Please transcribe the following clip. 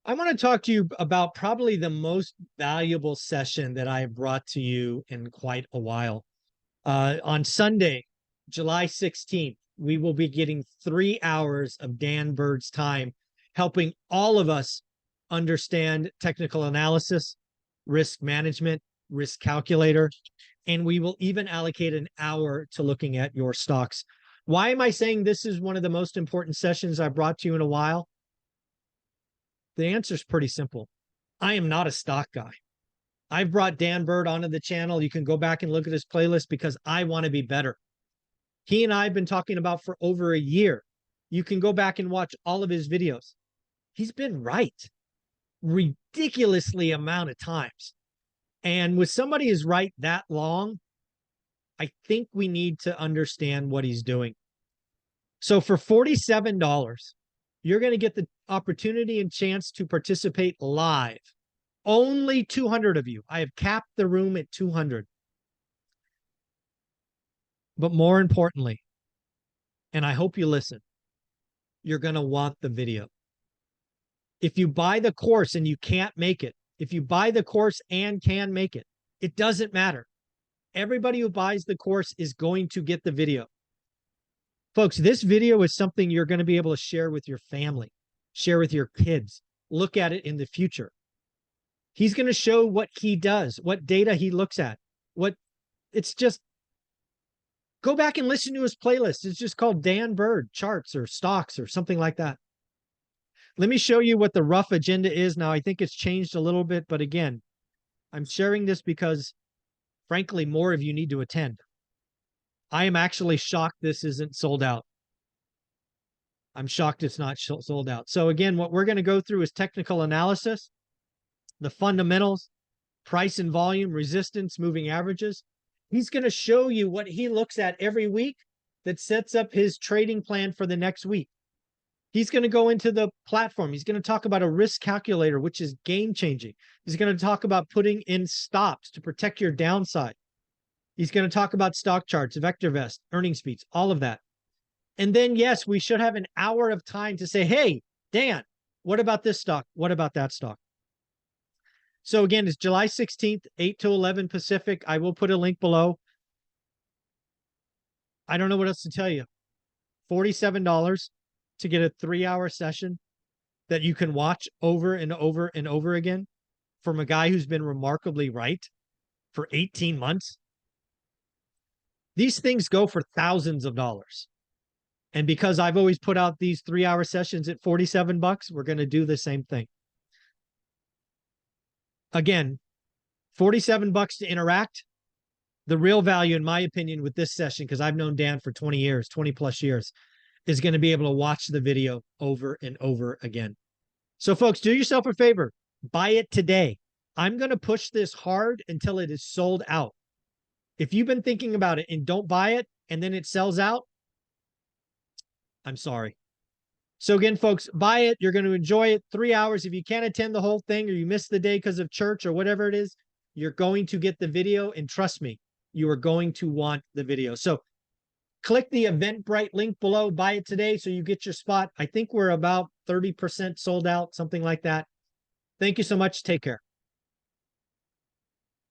I want to talk to you about probably the most valuable session that I have brought to you in quite a while. On Sunday, July 16th, we will be getting 3 hours of Dan Bird's time, helping all of us understand technical analysis, risk management, risk calculator, and we will even allocate an hour to looking at your stocks. Why am I saying this is one of the most important sessions I've brought to you in a while? The answer is pretty simple. I am not a stock guy. I've brought Dan Bird onto the channel. You can go back and look at his playlist because I want to be better. He and I have been talking about for over a year. You can go back and watch all of his videos. He's been right ridiculously amount of times. And with somebody who's right that long, I think we need to understand what he's doing. So for $47, you're going to get the opportunity and chance to participate live. Only 200 of you. I have capped the room at 200. But more importantly, and I hope you listen, you're going to want the video. If you buy the course and you can't make it, if you buy the course and can make it, it doesn't matter. Everybody who buys the course is going to get the video. Folks, this video is something you're going to be able to share with your family, share with your kids, look at it in the future. He's going to show what he does, what data he looks at, it's just, go back and listen to his playlist. It's just called Dan Bird Charts or Stocks or something like that. Let me show you what the rough agenda is now. I think it's changed a little bit, but again, I'm sharing this because frankly, more of you need to attend. I am actually shocked this isn't sold out. I'm shocked it's not sold out. So again, what we're going to go through is technical analysis, the fundamentals, price and volume, resistance, moving averages. He's going to show you what he looks at every week that sets up his trading plan for the next week. He's going to go into the platform. He's going to talk about a risk calculator, which is game changing. He's going to talk about putting in stops to protect your downside. He's going to talk about stock charts, VectorVest, earnings speeds, all of that. And then, yes, we should have an hour of time to say, hey, Dan, what about this stock? What about that stock? So again, it's July 16th, 8 to 11 Pacific. I will put a link below. I don't know what else to tell you. $47 to get a 3-hour session that you can watch over and over and over again from a guy who's been remarkably right for 18 months. These things go for thousands of dollars. And because I've always put out these 3-hour sessions at $47, we're going to do the same thing. Again, $47 to interact. The real value, in my opinion, with this session, because I've known Dan for 20 years, 20 plus years, is going to be able to watch the video over and over again. So folks, do yourself a favor. Buy it today. I'm going to push this hard until it is sold out. If you've been thinking about it and don't buy it and then it sells out, I'm sorry. So again, folks, buy it. You're going to enjoy it. 3 hours. If you can't attend the whole thing or you miss the day because of church or whatever it is, you're going to get the video. And trust me, you are going to want the video. So click the Eventbrite link below. Buy it today so you get your spot. I think we're about 30% sold out, something like that. Thank you so much. Take care.